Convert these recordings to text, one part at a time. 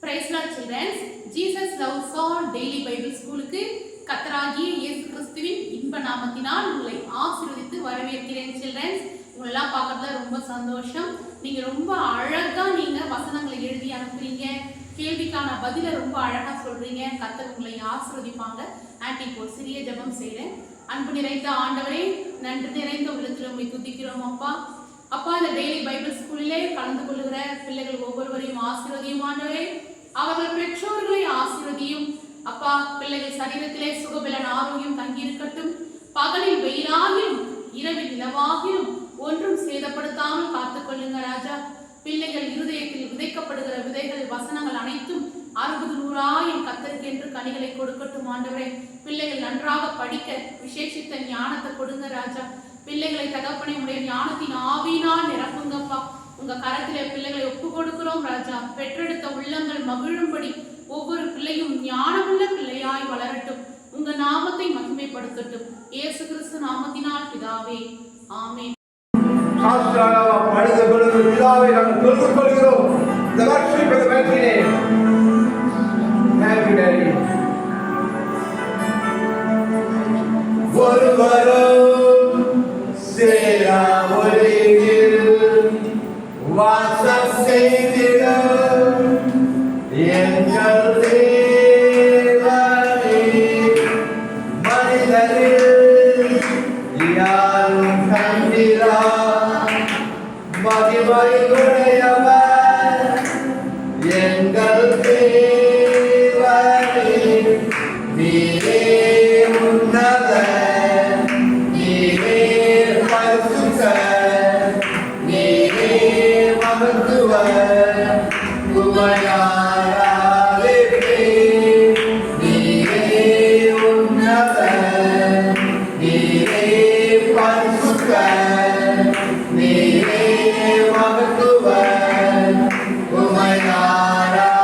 Praise Lord children. Jesus loves all daily Bible ஸ்கூலுக்கு கர்த்தராகிய இயேசு கிறிஸ்துவின் இன்ப நாமத்தினால் உங்களை ஆசீர்வதித்து வரவேற்கிறேன் children. உங்களெல்லாம் பார்க்கறதுல ரொம்ப சந்தோஷம். நீங்க ரொம்ப அழகா நீங்க வசனங்களை எழுதி அனுப்புறீங்க. கேள்விக்கான பதிலை ரொம்ப அழகா சொல்றீங்க. கர்த்தர் உங்களை ஆசீர்வதிப்பாங்க. ஆன்ட்டி இப்போ சிறிய ஜெபம் செய்றேன். அன்பு நிறைந்த ஆண்டவரே, நன்றி நிறைந்த உள்ளத்தில் உம்மை துதிக்கிறோம் அப்பா. அப்பா, இந்த டெய்லி பைபிள் ஸ்கூலிலே கலந்து கொள்ளுகிற பிள்ளைகள் ஒவ்வொருவரையும் ஆசீர்வதியும் ஆண்டவரே. அவர்கள் பெற்றோர்களை ஆசீர்வதியும் அப்பா. பிள்ளைகள் சரீரத்திலே சுகபலன் ஆரோக்கியம் தங்கி இருக்கட்டும். பகலில் வெயிலாகிலும் இரவில் நிலவாகிலும் ஒன்றும் சேதப்படுத்தாமல் காத்துக்கொள்ளுங்க ராஜா. பிள்ளைகள் இருதயத்தில் விதைக்கப்படுகிற விதைகள் வசனங்கள் அனைத்தும் 60-100 கர்த்தருக்கு என்று கனிகளை கொடுக்கட்டும் ஆண்டவரே. பிள்ளைகள் நன்றாக படிக்க விசேஷித்த ஞானத்தை கொடுங்க ராஜா. பிள்ளைகளை தகப்பனை உடைய ஞானத்தின் ஆவியினால் நிரப்புங்கப்பா. உங்க கரத்திலே பிள்ளைகளை ஒப்பு கொடுக்கிறோம் ராஜா. பெற்றெடுத்த உள்ளங்கள் மகிழும்படி ஒவ்வொரு பிள்ளையும் ஞானமுள்ள பிள்ளையாய் வளரட்டும். உங்க நாமத்தை மகிமைப்படுத்தட்டும். இயேசு கிறிஸ்து நாமத்தினால் பிதாவே, ஆமென். பிதாவை நாங்கள் தொழுது கொள்கிறோம். The worship of the mighty name. Thank you, Daddy. ஒருவரும் சேரா ஒளியில் வாசம் செய்திட எங்கள் தேவனே. மனிதரில் யாரும் கண்டிரா மகிமை உடையவர் எங்கள் தேவனே. நீரே உன்னதர், நீரே பரிசுத்தர், நீரே மகத்துவர். உமையாராதேன். நீரே உன்னதர், நீரே பரிசுத்தர், நீரே மகத்துவர். உமையாராதேன்.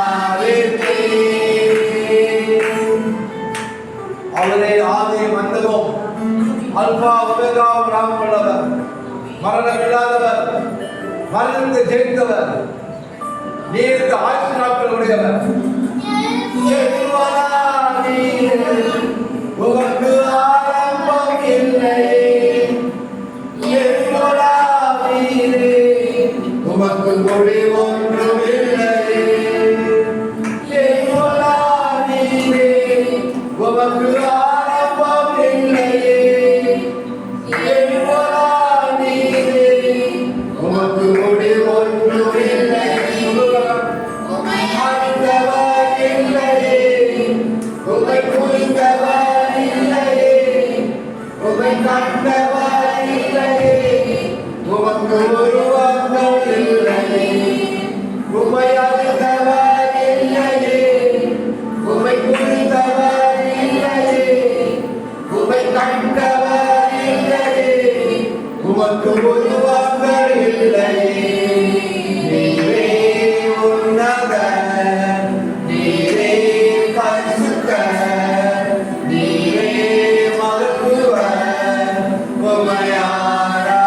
அவரே ஆதியும் அந்தமும் அல்பா ஒமேகாவும் நாமம் உள்ளவர், மரணமில்லாதவர், மரணத்தை ஜெயித்தவர், நீர்த்த ஆயுசு நாட்கள் உடையவர். உமக்கு ஆரம்பம் இல்லை, உமக்கு மொழி ஒன்றும் இல்லை. உமக்கு ஆரம்பம் இல்லை, உமக்கு மொழி ஒன்றும் இல்லை. அறிந்தவர் இல்லையே, உமை புரிந்தவர் இல்லையே, உமை கண்டவர் இல்லையே, உமக்கு உருவங்கள் இல்லையே, உமை அறிந்தவர் இல்லையே, உமை புரிந்தவர் இல்லையே, உமை கண்டவர் இல்லையே, உமக்கு உருவங்கள் இல்லையே. நீரே உன்னதர், நீரே பரிசுத்தர், நீரே மகத்துவர். உமையாராதேன்.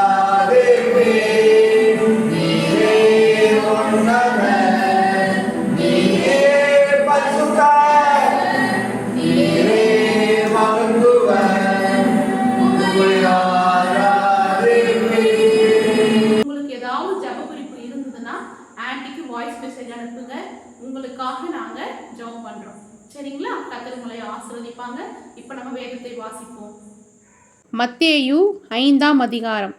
நீரே உன்னதர், நீரே பரிசுத்தர், நீரே மகத்துவர். உமையாராதேன். உங்களுக்கு ஏதாவது ஜெப குறிப்பு இருந்ததுன்னா ஆன்ட்டிக்கு வாய்ஸ் மெசேஜ் அனுப்புங்க. உங்களுக்காக நாங்க ஜெபம் பண்றோம். சரிங்களா? கர்த்தர் உங்களை ஆசீர்வதிப்பாங்க. இப்போ நம்ம வேதத்தை வாசிப்போம். மத்தேயு 5ஆம் அதிகாரம்.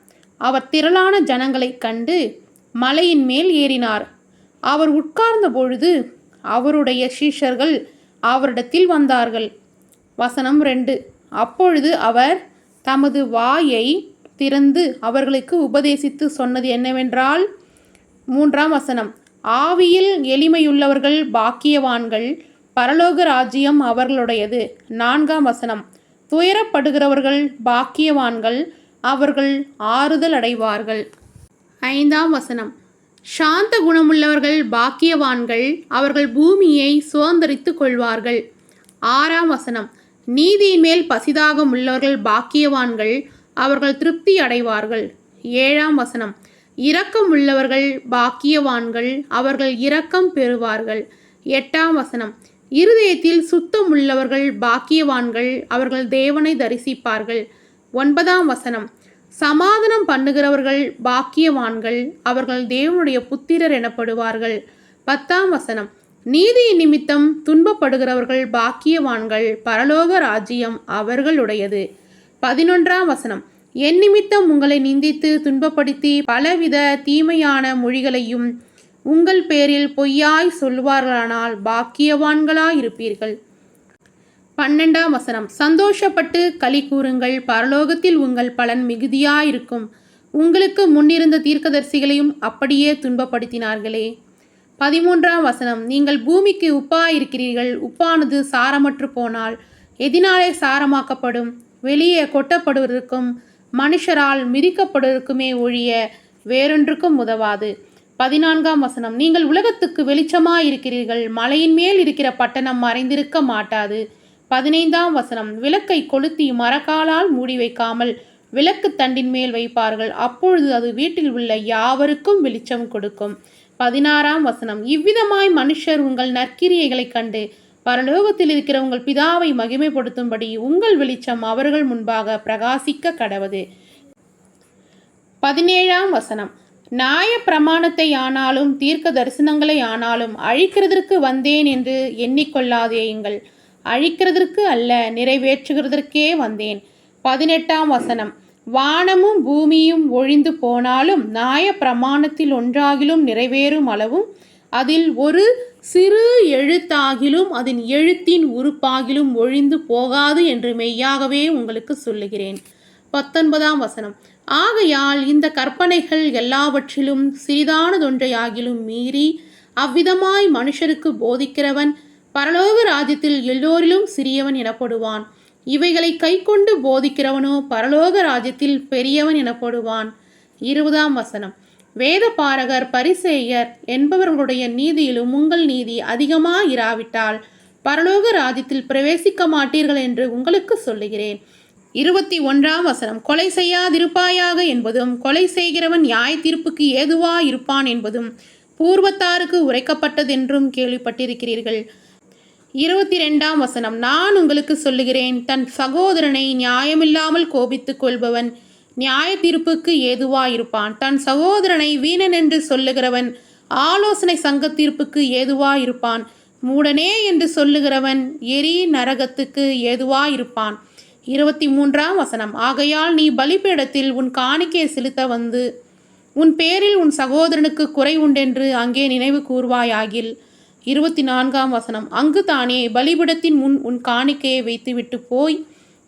அவர் திரளான ஜனங்களைக் கண்டு மலையின் மேல் ஏறினார். அவர் உட்கார்ந்த பொழுது அவருடைய சீஷர்கள் அவரிடத்தில் வந்தார்கள். வசனம் 2. அப்பொழுது அவர் தமது வாயை திறந்து அவர்களுக்கு உபதேசித்து சொன்னது என்னவென்றால், 3ஆம் வசனம், ஆவியில் எளிமையுள்ளவர்கள் பாக்கியவான்கள், பரலோக ராஜ்யம் அவர்களுடையது. 4ஆம் வசனம், துயரப்படுகிறவர்கள் பாக்கியவான்கள், அவர்கள் ஆறுதல் அடைவார்கள். 5ஆம் வசனம், சாந்த குணமுள்ளவர்கள் பாக்கியவான்கள், அவர்கள் பூமியை சுதந்தரித்து கொள்வார்கள். 6ஆம் வசனம், நீதியின் மேல் பசிதாகம் உள்ளவர்கள் பாக்கியவான்கள், அவர்கள் திருப்தி அடைவார்கள். 7ஆம் வசனம், இரக்கம் உள்ளவர்கள் பாக்கியவான்கள், அவர்கள் இரக்கம் பெறுவார்கள். 8ஆம் வசனம், இருதயத்தில் சுத்தம் உள்ளவர்கள் பாக்கியவான்கள், அவர்கள் தேவனை தரிசிப்பார்கள். 9ஆம் வசனம், சமாதானம் பண்ணுகிறவர்கள் பாக்கியவான்கள், அவர்கள் தேவனுடைய புத்திரர் எனப்படுவார்கள். 10ஆம் வசனம், நீதியின் நிமித்தம் துன்பப்படுகிறவர்கள் பாக்கியவான்கள், பரலோக ராஜ்யம் அவர்களுடையது. 11ஆம் வசனம், என் நிமித்தம் உங்களை நிந்தித்து துன்பப்படுத்தி பலவித தீமையான மொழிகளையும் உங்கள் பேரில் பொய்யாய் சொல்வார்களானால் பாக்கியவான்களாயிருப்பீர்கள். 12ஆம் வசனம், சந்தோஷப்பட்டு களி கூறுங்கள், பரலோகத்தில் உங்கள் பலன் மிகுதியாயிருக்கும். உங்களுக்கு முன்னிருந்த தீர்க்கதரிசிகளையும் அப்படியே துன்பப்படுத்தினார்களே. 13ஆம் வசனம், நீங்கள் பூமிக்கு உப்பாயிருக்கிறீர்கள். உப்பானது சாரமற்று போனால் எதினாலே சாரமாக்கப்படும்? வெளியே கொட்டப்படுவதற்கும் மனுஷரால் மிதிக்கப்படுவதற்குமே ஒழிய வேறொன்றுக்கும் உதவாது. 14ஆம் வசனம், நீங்கள் உலகத்துக்கு வெளிச்சமாயிருக்கிறீர்கள். மலையின் மேல் இருக்கிற பட்டணம் மறைந்திருக்க மாட்டாது. 15ஆம் வசனம், விளக்கை கொளுத்தி மரக்காலால் மூடி வைக்காமல் விளக்கு தண்டின் மேல் வைப்பார்கள். அப்பொழுது அது வீட்டில் உள்ள யாவருக்கும் வெளிச்சம் கொடுக்கும். 16ஆம் வசனம், இவ்விதமாய் மனுஷர் உங்கள் நற்கிரியைகளைக் கண்டு பரலோகத்தில் இருக்கிற உங்கள் பிதாவை மகிமைப்படுத்தும்படி உங்கள் வெளிச்சம் அவர்கள் முன்பாக பிரகாசிக்க கடவது. 17ஆம் வசனம், நியாய பிரமாணத்தை ஆனாலும் தீர்க்க தரிசனங்களை ஆனாலும் அழிக்கிறதற்கு வந்தேன் என்று எண்ணிக்கொள்ளாதேயுங்கள். அழிக்கிறதற்கு அல்ல, நிறைவேற்றுகிறதற்கே வந்தேன். 18ஆம் வசனம், வானமும் பூமியும் ஒழிந்து போனாலும் நியாய பிரமாணத்தில் ஒன்றாகிலும் நிறைவேறும் அளவும் அதில் ஒரு சிறு எழுத்தாகிலும் அதன் எழுத்தின் உறுப்பாகிலும் ஒழிந்து போகாது என்று மெய்யாகவே உங்களுக்கு சொல்லுகிறேன். 19ஆம் வசனம், ஆகையால் இந்த கற்பனைகள் எல்லாவற்றிலும் சிறிதானதொன்றையாகிலும் மீறி அவ்விதமாய் மனுஷருக்கு போதிக்கிறவன் பரலோக ராஜ்யத்தில் எல்லோரிலும் சிறியவன் எனப்படுவான். இவைகளை கைக்கொண்டு போதிக்கிறவனோ பரலோக ராஜ்யத்தில் பெரியவன் எனப்படுவான். 20ஆம் வசனம், வேத பாரகர் பரிசேயர் என்பவர்களுடைய நீதியிலும் உங்கள் நீதி அதிகமாயிராவிட்டால் பரலோக ராஜ்யத்தில் பிரவேசிக்க மாட்டீர்கள் என்று உங்களுக்கு சொல்லுகிறேன். 21ஆம் வசனம், கொலை செய்யாதிருப்பாயாக என்பதும் கொலை செய்கிறவன் நியாய தீர்ப்புக்கு ஏதுவாயிருப்பான் என்பதும் பூர்வத்தாருக்கு உரைக்கப்பட்டதென்றும் கேள்விப்பட்டிருக்கிறீர்கள். 22ஆம் வசனம், நான் உங்களுக்கு சொல்லுகிறேன், தன் சகோதரனை நியாயமில்லாமல் கோபித்துக் கொள்பவன் நியாய தீர்ப்புக்கு ஏதுவாயிருப்பான். தன் சகோதரனை வீணன் என்று சொல்லுகிறவன் ஆலோசனை சங்க தீர்ப்புக்கு ஏதுவாயிருப்பான். மூடனே என்று சொல்லுகிறவன் எரி நரகத்துக்கு ஏதுவாயிருப்பான். 23ஆம் வசனம், ஆகையால் நீ பலிபீடத்தில் உன் காணிக்கை செலுத்த வந்து உன் பேரில் உன் சகோதரனுக்கு குறை உண்டென்று அங்கே நினைவு கூர்வாயாகில். 24ஆம் வசனம், அங்கு தானே பலிபீடத்தின் முன் உன் காணிக்கையை வைத்துவிட்டு போய்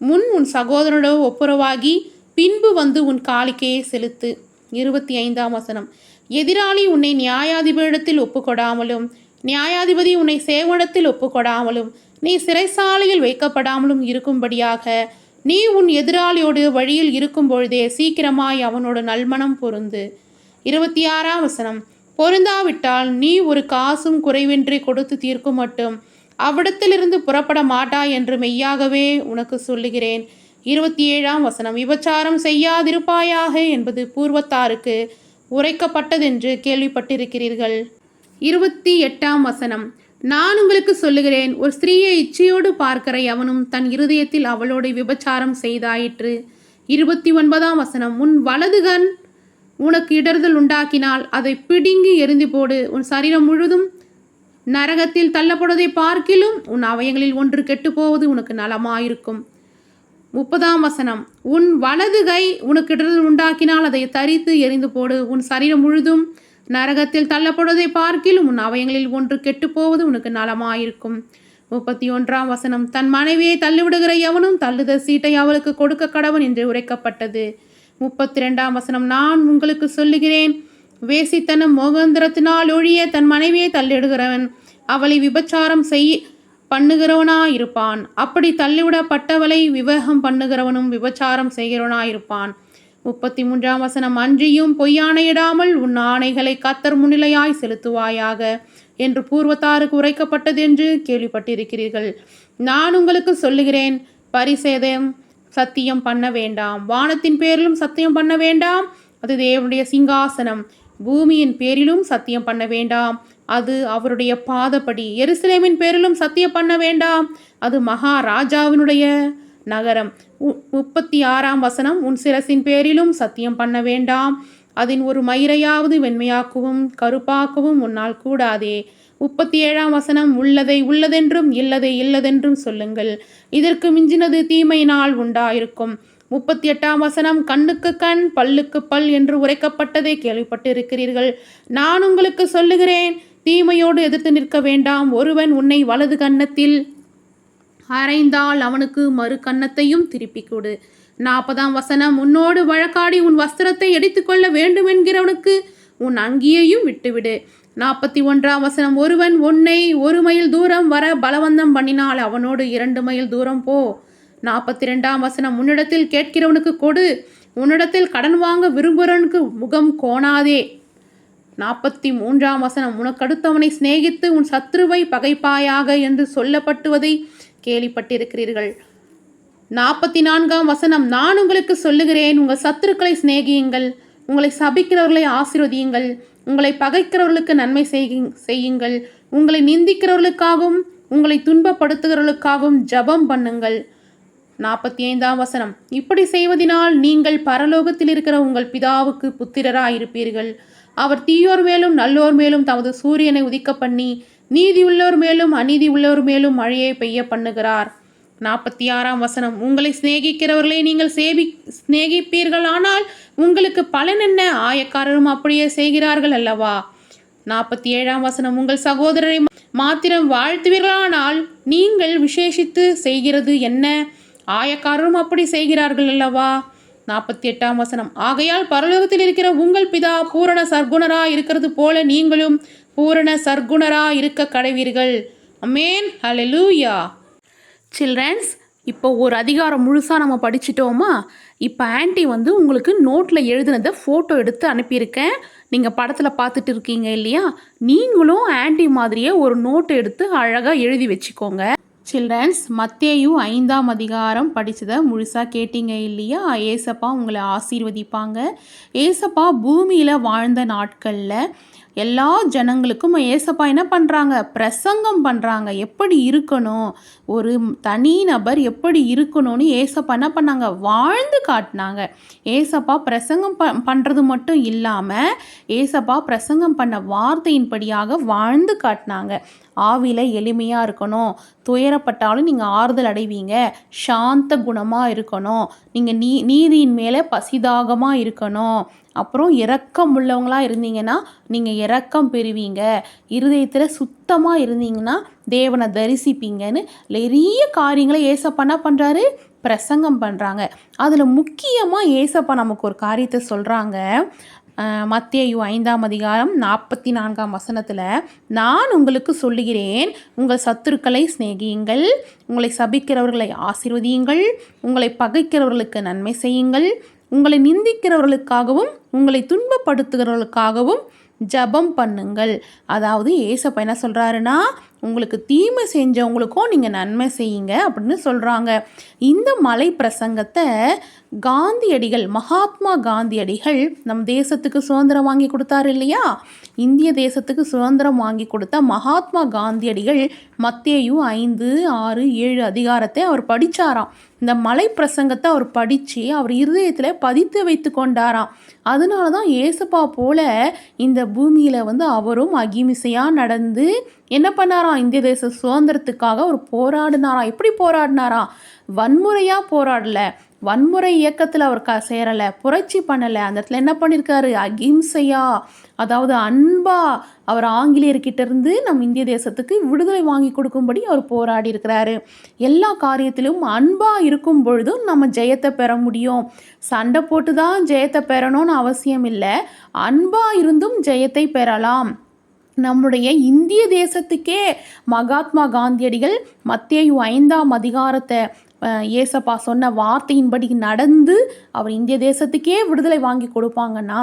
முன் உன் சகோதரனோடு ஒப்புரவாகி பின்பு வந்து உன் காணிக்கையை செலுத்து. 25ஆம் வசனம், எதிராளி உன்னை நியாயாதிபதியிடத்தில் ஒப்புக்கொடாமலும் நியாயாதிபதி உன்னை சேவகத்தில் ஒப்புக்கொடாமலும் நீ சிறைசாலையில் வைக்கப்படாமலும் இருக்கும்படியாக நீ உன் எதிராளியோடு வழியில் இருக்கும் பொழுதே சீக்கிரமாய் அவனோடு நல்மனம் பொருந்து. 26ஆம் வசனம், பொருந்தாவிட்டால் நீ ஒரு காசும் குறைவின்றி கொடுத்து தீர்க்கும் மட்டும் அவ்விடத்திலிருந்து புறப்பட மாட்டாய் என்று மெய்யாகவே உனக்கு சொல்லுகிறேன். 27ஆம் வசனம், விபச்சாரம் செய்யாதிருப்பாயாக என்பது பூர்வத்தாருக்கு உரைக்கப்பட்டதென்று கேள்விப்பட்டிருக்கிறீர்கள். 28ஆம் வசனம், நான் உங்களுக்கு சொல்லுகிறேன், ஒரு ஸ்திரீயை இச்சையோடு பார்க்கிற எவனும் தன் இருதயத்தில் அவளோடு விபச்சாரம் செய்தாயிற்று. 29ஆம் வசனம், உன் வலதுகண் உனக்கு இடறுதல் உண்டாக்கினால் அதை பிடுங்கி எறிந்து போடு. உன் சரீரம் முழுதும் நரகத்தில் தள்ளப்படுவதை பார்க்கிலும் உன் அவயங்களில் ஒன்று கெட்டுப்போவது உனக்கு நலமாயிருக்கும். 30ஆம் வசனம், உன் வலது கை உனக்கு இடறுதல் உண்டாக்கினால் அதை தரித்து எறிந்து போடு. உன் சரீரம் முழுதும் நரகத்தில் தள்ளப்படுவதை பார்க்கிலும் உன் அவயங்களில் ஒன்று கெட்டுப்போவது உனக்கு நலமாயிருக்கும். 31ஆம் வசனம், தன் மனைவியை தள்ளிவிடுகிற எவனும் தள்ளுதல் சீட்டை அவளுக்கு கொடுக்க கடவன் என்று உரைக்கப்பட்டது. 32ஆம் வசனம், நான் உங்களுக்கு சொல்லுகிறேன், வேசித்தனம் மோகந்திரத்தினால் ஒழிய தன் மனைவியை தள்ளிடுகிறவன் அவளை விபச்சாரம் பண்ணுகிறவனாயிருப்பான். அப்படி தள்ளிவிடப்பட்டவளை விவாகம் பண்ணுகிறவனும் விபச்சாரம் செய்கிறவனாயிருப்பான். 33ஆம் வசனம், அன்றியும் பொய்யாணையிடாமல் உன் ஆணைகளை கர்த்தர் முன்னிலையாய் செலுத்துவாயாக என்று பூர்வத்தாருக்கு உரைக்கப்பட்டது என்று கேள்விப்பட்டிருக்கிறீர்கள். நான் உங்களுக்கு சொல்லுகிறேன், பரிசேதம் சத்தியம் பண்ண வேண்டாம், வானத்தின் பேரிலும் சத்தியம் பண்ண வேண்டாம், அது தேவனுடைய சிங்காசனம். பூமியின் பேரிலும் சத்தியம் பண்ண வேண்டாம், அது அவருடைய பாதப்படி. எருசலேமின் பேரிலும் சத்தியம் பண்ண வேண்டாம், அது மகாராஜாவினுடைய நகரம். 36ஆம் வசனம், உன் சிரசின் பேரிலும் சத்தியம் பண்ண வேண்டாம், அதன் ஒரு மயிரையாவது வெண்மையாக்கவும் கருப்பாக்கவும் உன்னால் கூடாதே. 37ஆம் வசனம், உள்ளதை உள்ளதென்றும் இல்லதை இல்லதென்றும் சொல்லுங்கள், இதற்கு மிஞ்சினது தீமையினால் உண்டாயிருக்கும். 38ஆம் வசனம், கண்ணுக்கு கண் பல்லுக்கு பல் என்று உரைக்கப்பட்டதை கேள்விப்பட்டிருக்கிறீர்கள். நான் உங்களுக்கு சொல்லுகிறேன், தீமையோடு எதிர்த்து நிற்க வேண்டாம். ஒருவன் உன்னை வலது கன்னத்தில் அறைந்தால் அவனுக்கு மறு கன்னத்தையும் திருப்பி கொடு. 40ஆம் வசனம், உன்னோடு வழக்காடி உன் வஸ்திரத்தை எடுத்துக்கொள்ள வேண்டுமென்கிறவனுக்கு உன் அங்கியையும் விட்டுவிடு. 41ஆம் வசனம், ஒருவன் உன்னை 1 மைல் தூரம் வர பலவந்தம் பண்ணினால் அவனோடு 2 மைல் தூரம் போ. 42ஆம் வசனம், உன்னிடத்தில் கேட்கிறவனுக்கு கொடு, உன்னிடத்தில் கடன் வாங்க விரும்புகிறவனுக்கு முகம் கோணாதே. 43ஆம் வசனம், உனக்கடுத்தவனை சிநேகித்து உன் சத்ருவை பகைப்பாயாக என்று சொல்லப்பட்டுவதை கேள்விப்பட்டிருக்கிறீர்கள். 44ஆம் வசனம், நான் உங்களுக்கு சொல்லுகிறேன், உங்கள் சத்துருக்களை சிநேகியுங்கள், உங்களை சபிக்கிறவர்களை ஆசீர்வதியுங்கள், உங்களை பகைக்கிறவர்களுக்கு நன்மை செய்யுங்கள், உங்களை நிந்திக்கிறவர்களுக்காகவும் உங்களை துன்பப்படுத்துகிறவர்களுக்காகவும் ஜெபம் பண்ணுங்கள். 45ஆம் வசனம், இப்படி செய்வதினால் நீங்கள் பரலோகத்தில் இருக்கிற உங்கள் பிதாவுக்கு புத்திரராயிருப்பீர்கள். அவர் தீயோர் மேலும் நல்லோர் மேலும் தமது சூரியனை உதிக்க பண்ணி நீதி உள்ளோர் மேலும் அநீதி உள்ளோர் மேலும் மழையை பெய்ய பண்ணுகிறார். 46ஆம் வசனம், உங்களை சிநேகிக்கிறவர்களை நீங்கள் சிநேகிப்பீர்கள், ஆனால் உங்களுக்கு பலன் என்ன? ஆயக்காரரும் அப்படியே செய்கிறார்கள் அல்லவா? 47ஆம் வசனம், உங்கள் சகோதரரை மாத்திரம் வாழ்த்துவீர்களானால் நீங்கள் விசேஷித்து செய்கிறது என்ன? ஆயக்காரரும் அப்படி செய்கிறார்கள் அல்லவா? 48ஆம் வசனம், ஆகையால் பரலோகத்தில் இருக்கிற உங்கள் பிதா பூரண சர்க்குணரா இருக்கிறது போல நீங்களும் பூரண சர்க்குணரா இருக்க கடவீர்கள். அமேன், ஹல்லேலூயா. சில்ட்ரன்ஸ், இப்போ ஒரு அதிகாரம் முழுசாக நம்ம படிச்சிட்டோமா? இப்போ ஆன்ட்டி உங்களுக்கு நோட்டில் எழுதுனதை ஃபோட்டோ எடுத்து அனுப்பியிருக்கேன். நீங்கள் படத்தில் பார்த்துட்டு இருக்கீங்க இல்லையா? நீங்களும் ஆன்ட்டி மாதிரியே ஒரு நோட்டு எடுத்து அழகாக எழுதி வச்சுக்கோங்க. சில்ட்ரன்ஸ், மத்தேயு 5ஆம் அதிகாரம் படித்ததை முழுசாக கேட்டீங்க இல்லையா? ஏசப்பா உங்களை ஆசீர்வதிப்பாங்க. ஏசப்பா பூமியில் வாழ்ந்த நாட்களில் எல்லா ஜனங்களுக்கும் ஏசப்பா என்ன பண்ணுறாங்க? பிரசங்கம் பண்ணுறாங்க. எப்படி இருக்கணும், ஒரு தனி நபர் எப்படி இருக்கணும்னு ஏசப்பா என்ன பண்ணாங்க? வாழ்ந்து காட்டினாங்க. ஏசப்பா பிரசங்கம் பண்ணுறது மட்டும் இல்லாமல் ஏசப்பா பிரசங்கம் பண்ண வார்த்தையின்படியாக வாழ்ந்து காட்டினாங்க. ஆவியில் எளிமையாக இருக்கணும், துயரப்பட்டாலும் நீங்கள் ஆறுதல் அடைவீங்க, சாந்த குணமாக இருக்கணும், நீங்கள் நீதியின் மேலே பசிதாகமாக இருக்கணும், அப்புறம் இரக்கம் உள்ளவங்களாக இருந்தீங்கன்னா நீங்கள் இரக்கம் பெறுவீங்க, இருதயத்தில் சுத்தமாக இருந்தீங்கன்னா தேவனை தரிசிப்பீங்கன்னு நிறைய காரியங்களை ஏசப்பா என்ன பண்ணுறாரு? பிரசங்கம் பண்ணுறாங்க. அதில் முக்கியமாக ஏசப்பா நமக்கு ஒரு காரியத்தை சொல்கிறாங்க. மத்தேயு 5ஆம் அதிகாரம் 44ஆம் வசனத்தில், நான் உங்களுக்கு சொல்லுகிறேன், உங்கள் சத்துருக்களை சிநேகியுங்கள், உங்களை சபிக்கிறவர்களை ஆசீர்வதியுங்கள், உங்களை பகைக்கிறவர்களுக்கு நன்மை செய்யுங்கள், உங்களை நிந்திக்கிறவர்களுக்காகவும் உங்களை துன்பப்படுத்துகிறவர்களுக்காகவும் ஜெபம் பண்ணுங்கள். அதாவது ஏசப்பா என்ன சொல்கிறாருன்னா, உங்களுக்கு தீமை செஞ்சவங்களுக்கும் நீங்கள் நன்மை செய்யுங்க அப்படின்னு சொல்கிறாங்க. இந்த மலை பிரசங்கத்தை காந்தியடிகள், மகாத்மா காந்தியடிகள் நம் தேசத்துக்கு சுதந்திரம் வாங்கி கொடுத்தாரு இல்லையா? இந்திய தேசத்துக்கு சுதந்திரம் வாங்கி கொடுத்த மகாத்மா காந்தியடிகள் மத்தேயு 5, 6, 7 அதிகாரத்தை அவர் படித்தாராம். இந்த மலை பிரசங்கத்தை அவர் படித்து அவர் இருதயத்தில் பதித்து வைத்து கொண்டாராம். அதனால தான் ஏசப்பா போல இந்த பூமியில் அவரும் அகிம்சையாக நடந்து என்ன பண்ணாராம்? இந்திய தேச சுதந்திரத்துக்காக அவர் போராடினாராம். எப்படி போராடினாராம்? வன்முறையாக போராடலை, வன்முறை இயக்கத்தில் அவர் சேரலை, புரட்சி பண்ணலை. அந்த இடத்துல என்ன பண்ணியிருக்காரு? அகிம்சையா, அதாவது அன்பா அவர் ஆங்கிலேயர்கிட்ட இருந்து நம் இந்திய தேசத்துக்கு விடுதலை வாங்கி கொடுக்கும்படி அவர் போராடி இருக்கிறாரு. எல்லா காரியத்திலும் அன்பாக இருக்கும் பொழுதும் நம்ம ஜெயத்தை பெற முடியும். சண்டை போட்டு தான் ஜெயத்தை பெறணும்னு அவசியம் இல்லை, அன்பாக இருந்தும் ஜெயத்தை பெறலாம். நம்முடைய இந்திய தேசத்துக்கே மகாத்மா காந்தியடிகள் மத்தேயு 5ஆம் அதிகாரத்தை ஏசப்பா சொன்ன வார்த்தையின்படி நடந்து அவர் இந்திய தேசத்துக்கே விடுதலை வாங்கி கொடுப்பாங்கன்னா,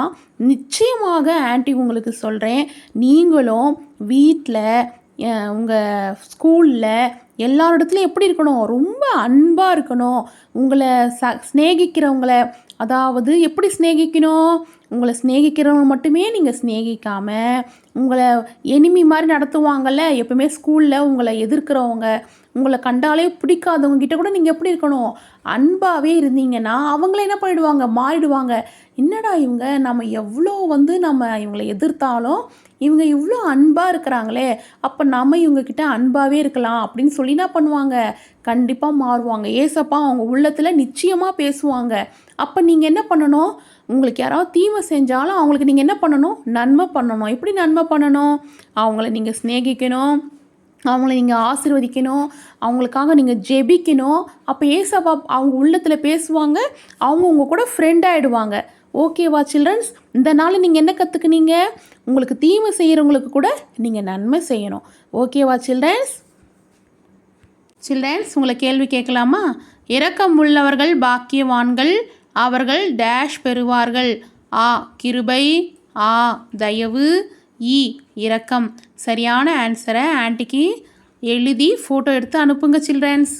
நிச்சயமாக ஆன்ட்டி உங்களுக்கு சொல்கிறேன், நீங்களும் வீட்டில், உங்கள் ஸ்கூலில், எல்லாரிடத்துலையும் எப்படி இருக்கணும்? ரொம்ப அன்பாக இருக்கணும். உங்களை சிநேகிக்கிறவங்கள, அதாவது எப்படி சிநேகிக்கணும்? உங்களை சிநேகிக்கிறவங்க மட்டுமே நீங்கள் சிநேகிக்காமல் உங்களை எனிமி மாதிரி நடத்துவாங்கள்ல எப்பவுமே ஸ்கூலில் உங்களை எதிர்க்கிறவங்க, உங்களை கண்டாலே பிடிக்காதவங்க கிட்ட கூட நீங்கள் எப்படி இருக்கணும், அன்பாகவே இருந்தீங்கன்னா அவங்கள என்ன பண்ணிடுவாங்க, மாறிடுவாங்க. என்னடா இவங்க நம்ம எவ்வளோ நம்ம இவங்களை எதிர்த்தாலும் இவங்க இவ்வளோ அன்பாக இருக்கிறாங்களே, அப்போ நம்ம இவங்கக்கிட்ட அன்பாகவே இருக்கலாம் அப்படின்னு சொல்லி என்ன பண்ணுவாங்க, கண்டிப்பாக மாறுவாங்க. ஏசப்பா அவங்க உள்ளத்தில் நிச்சயமாக பேசுவாங்க. அப்போ நீங்கள் என்ன பண்ணணும், உங்களுக்கு யாராவது தீமை செஞ்சாலும் அவங்களுக்கு நீங்கள் என்ன பண்ணணும், நன்மை பண்ணணும். எப்படி நன்மை பண்ணணும், அவங்கள நீங்கள் சிநேகிக்கணும், அவங்கள நீங்கள் ஆசீர்வதிக்கணும், அவங்களுக்காக நீங்கள் ஜெபிக்கணும். அப்போ ஏசப்பா அவங்க உள்ளத்தில் பேசுவாங்க, அவங்க உங்கள் கூட ஃப்ரெண்ட் ஆகிடுவாங்க. ஓகேவா சில்ட்ரன்ஸ்? இந்த நாள் நீங்கள் என்ன கற்றுக்குனீங்க, உங்களுக்கு தீமை செய்கிறவங்களுக்கு கூட நீங்கள் நன்மை செய்யணும். ஓகேவா சில்ட்ரன்ஸ்? சில்ட்ரன்ஸ் உங்களை கேள்வி கேட்கலாமா? இரக்கம் உள்ளவர்கள் பாக்கியவான்கள், அவர்கள் டேஷ் பெறுவார்கள். ஆ கிருபை, ஆ தயவு, இ இரக்கம். சரியான ஆன்சரை ஆன்ட்டிக்கு எழுதி ஃபோட்டோ எடுத்து அனுப்புங்க சில்ட்ரன்ஸ்.